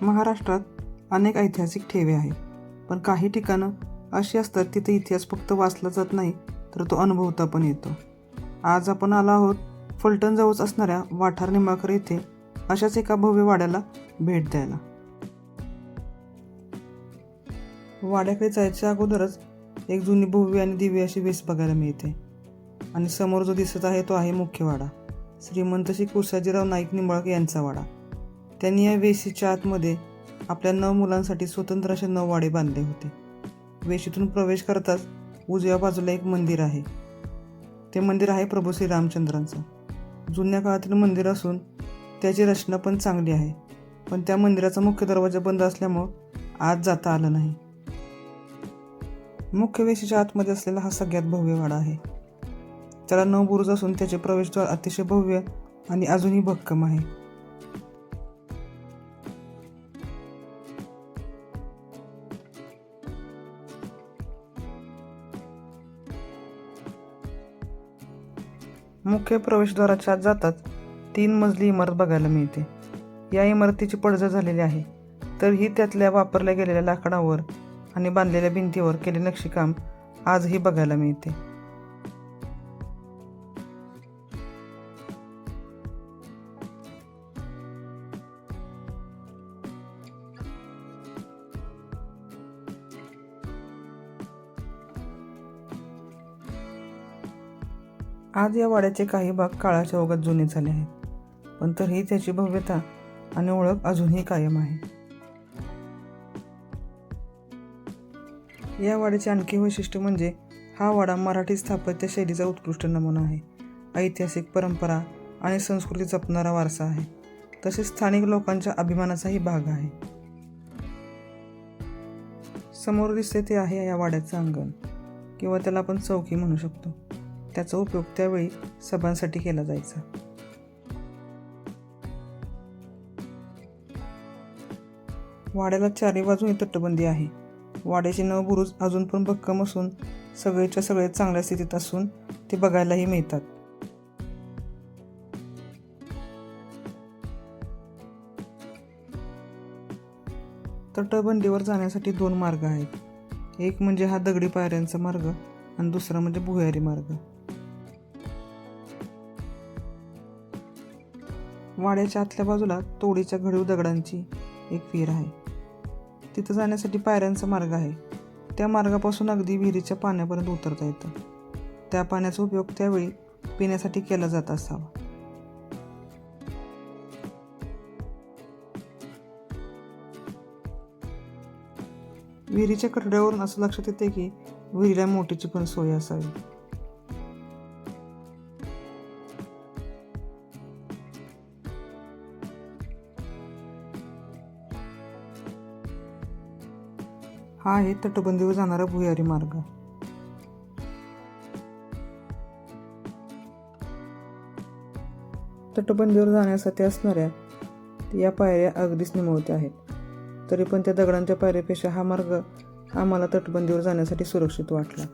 महाराष्ट्रात अनेक ऐतिहासिक ठेवे आहेत, पण काही ठिकाणं अशी असतात तिथे इतिहास फक्त वाचला जात नाही तर तो अनुभवता पण येतो. आज आपण आलो आहोत फलटणजवळच असणाऱ्या वाठार निंबाळकर येथे अशाच एका भव्य वाड्याला भेट द्यायला. वाड्याकडे जायच्या अगोदरच एक जुनी भव्य आणि दिव्य अशी वेस बघायला मिळते आणि समोर जो दिसत आहे तो आहे मुख्य वाडा, श्रीमंत श्री कुसाजीराव नाईक निंबाळकर यांचा वाडा. त्यांनी या वेशीच्या आतमध्ये आपल्या 9 मुलांसाठी स्वतंत्र असे 9 वाडे बांधले होते. वेशीतून प्रवेश करताच उजव्या बाजूला एक मंदिर आहे. ते मंदिर आहे प्रभू श्री रामचंद्रांचं. जुन्या काळातील मंदिर असून त्याची रचना पण चांगली आहे, पण त्या मंदिराचा मुख्य दरवाजा बंद असल्यामुळं आत जाता आलं नाही. मुख्य वेशीच्या आतमध्ये असलेला हा सगळ्यात भव्य वाडा आहे. त्याला 9 बुरुज असून त्याचे प्रवेशद्वार अतिशय भव्य आणि अजूनही भक्कम आहे. मुख्य प्रवेशद्वाराच्या आत जाताच 3 मजली इमारत बघायला मिळते. या इमारतीची पडझड झालेली आहे, तरीही त्यातल्या वापरल्या गेलेल्या लाकडावर आणि बांधलेल्या भिंतीवर केलेले नक्षीकाम आजही बघायला मिळते. आज या वाड्याचे काही भाग काळाच्या ओघात जुने झाले आहेत, पण तरीही त्याची भव्यता आणि ओळख अजूनही कायम आहे. या वाड्याचे आणखी वैशिष्ट्य म्हणजे हा वाडा मराठी स्थापत्य शैलीचा उत्कृष्ट नमुना आहे. ऐतिहासिक परंपरा आणि संस्कृती जपणारा वारसा आहे, तसेच स्थानिक लोकांच्या अभिमानाचाही भाग आहे. समोर दिसते ते आहे या वाड्याचं अंगण, किंवा त्याला आपण चौकी म्हणू शकतो. त्याचा उपयोग त्यावेळी सभांसाठी केला जायचा. वाड्याला 4ही बाजूने तटबंदी आहे. वाड्याचे 9 बुरुज अजून पण भक्कम असून सगळेच्या सगळे चांगल्या स्थितीत असून ते बघायलाही मिळतात. तटबंदीवर जाण्यासाठी 2 मार्ग आहेत. एक म्हणजे हा दगडी पायऱ्यांचा मार्ग आणि दुसरा म्हणजे भुयारी मार्ग. वाड्याच्या आतल्या बाजूला तोडीच्या घडीव दगडांची एक विहीर आहे. तिथं जाण्यासाठी पायऱ्यांचा मार्ग आहे. त्या मार्गापासून अगदी विहिरीच्या पाण्यापर्यंत उतरता येतं. त्या पाण्याचा उपयोग त्यावेळी पिण्यासाठी केला जात असावा. विहिरीच्या कठड्यावरून असं लक्षात येते की विहिरीला मोठीची पण सोय असावी. हा आहे तटबंदीवर जाणारा भुयारी मार्ग. तटबंदीवर जाण्यासाठी असणाऱ्या या पायऱ्या अगदीच निमुळत्या आहेत, तरी पण त्या दगडांच्या पायऱ्यापेक्षा हा मार्ग आम्हाला तटबंदीवर जाण्यासाठी सुरक्षित वाटला.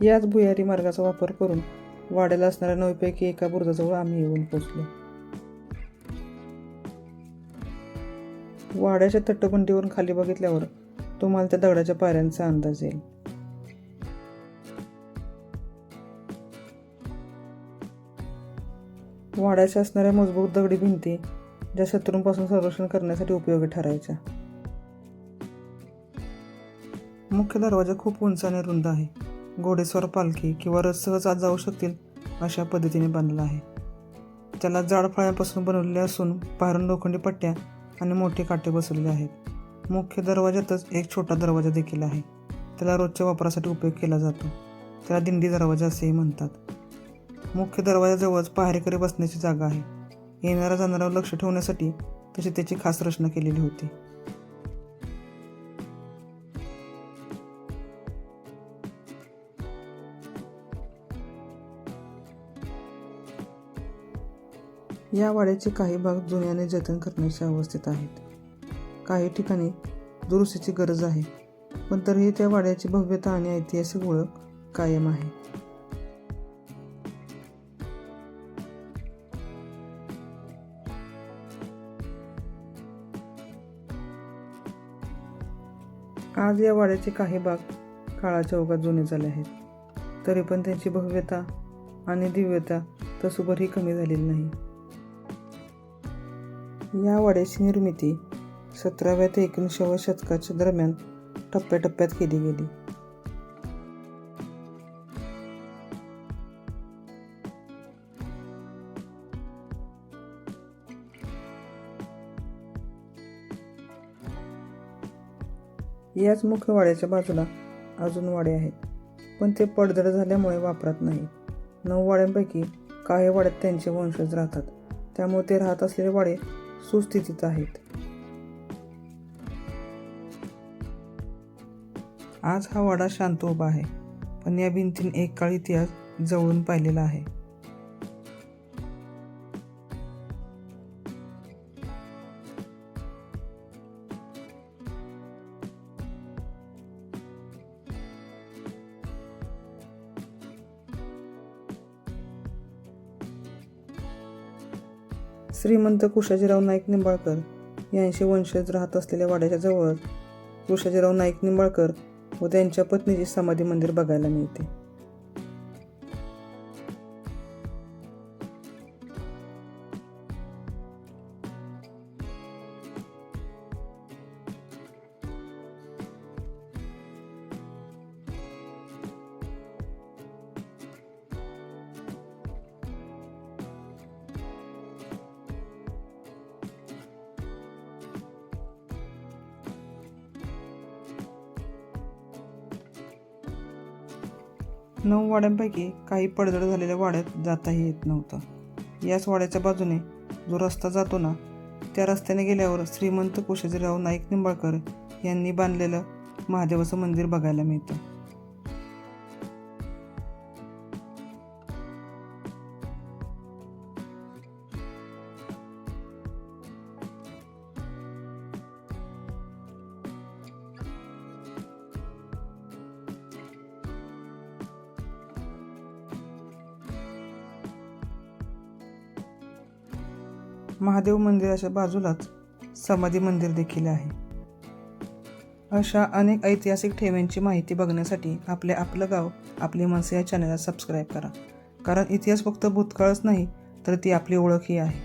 याच भुयारी मार्गाचा वापर करून वाड्याला असणाऱ्या 9 पैकी एका बुरुजाजवळ आम्ही येऊन पोचलो. वाड्याच्या तटबंदीवरून खाली बघितल्यावर तुम्हाला त्या दगडाच्या पायऱ्यांचा अंदाज येईल. वाड्याच्या असणाऱ्या मजबूत दगडी भिंती ज्या शत्रूंपासून संरक्षण करण्यासाठी उपयोगी ठरायच्या. मुख्य दरवाजा खूप उंच आणि रुंद आहे. घोडेस्वार, पालखी किंवा रथ सहज आत जाऊ शकतील अशा पद्धतीने बांधला आहे. त्याला जाड फळ्यापासून बनवलेले असून बाहेरून लोखंडी पट्ट्या आणि मोठे काटे बसवलेले आहेत. मुख्य दरवाजातच एक छोटा दरवाजा देखील आहे. त्याला रोजच्या वापरासाठी उपयोग केला जातो. त्याला दिंडी दरवाजा असेही म्हणतात. मुख्य दरवाजाजवळच पहारेकरी बसण्याची जागा आहे. येणाऱ्या जाणाऱ्यावर लक्ष ठेवण्यासाठी तशी त्याची खास रचना केलेली होती. या वाड्याचे काही भाग जुन्याने जतन करण्याच्या अवस्थेत आहेत. काही ठिकाणी दुरुस्तीची गरज आहे, पण तरीही त्या वाड्याची भव्यता आणि ऐतिहासिक ओळख कायम आहे. आज या वाड्याचे काही भाग काळाच्या ओघात जुने झाले आहेत, तरी पण त्यांची भव्यता आणि दिव्यता तसूभरही कमी झालेली नाही. या वाड्याची निर्मिती 17व्या ते 19व्या शतकाच्या दरम्यान टप्प्याटप्प्यात केली गेली. याच मुख्य वाड्याच्या बाजूला अजून वाडे आहेत, पण ते पडझड झाल्यामुळे वापरात नाहीत. 9 वाड्यांपैकी काही वाड्यात त्यांचे वंशज राहतात, त्यामुळे ते राहत असलेले वाडे सुस्थितीत आहेत. आज हा वाडा शांत उभा आहे, पण या भिंतीने एक काळ इतिहास जवळून पाहिलेला आहे. श्रीमंत कुशाजीराव नाईक निंबाळकर यांचे वंशज राहत असलेल्या वाड्याच्या जवळच कुशाजीराव नाईक निंबाळकर व त्यांच्या पत्नीचे समाधी मंदिर बघायला मिळते. नऊ वाड्यांपैकी काही पडझड झालेल्या वाड्यात जाताही येत नव्हतं. याच वाड्याच्या बाजूने जो रस्ता जातो ना, त्या रस्त्याने गेल्यावर श्रीमंत कुशाजीराव नाईक निंबाळकर यांनी बांधलेलं महादेवाचं मंदिर बघायला मिळतं. महादेव मंदिराच्या बाजूलाच समाधी मंदिर देखील आहे. अशा अनेक ऐतिहासिक ठेव्यांची माहिती बघण्यासाठी आपलं गाव आपली माणसं या चॅनलला सबस्क्राईब करा, कारण इतिहास फक्त भूतकाळच नाही तर ती आपली ओळखही आहे.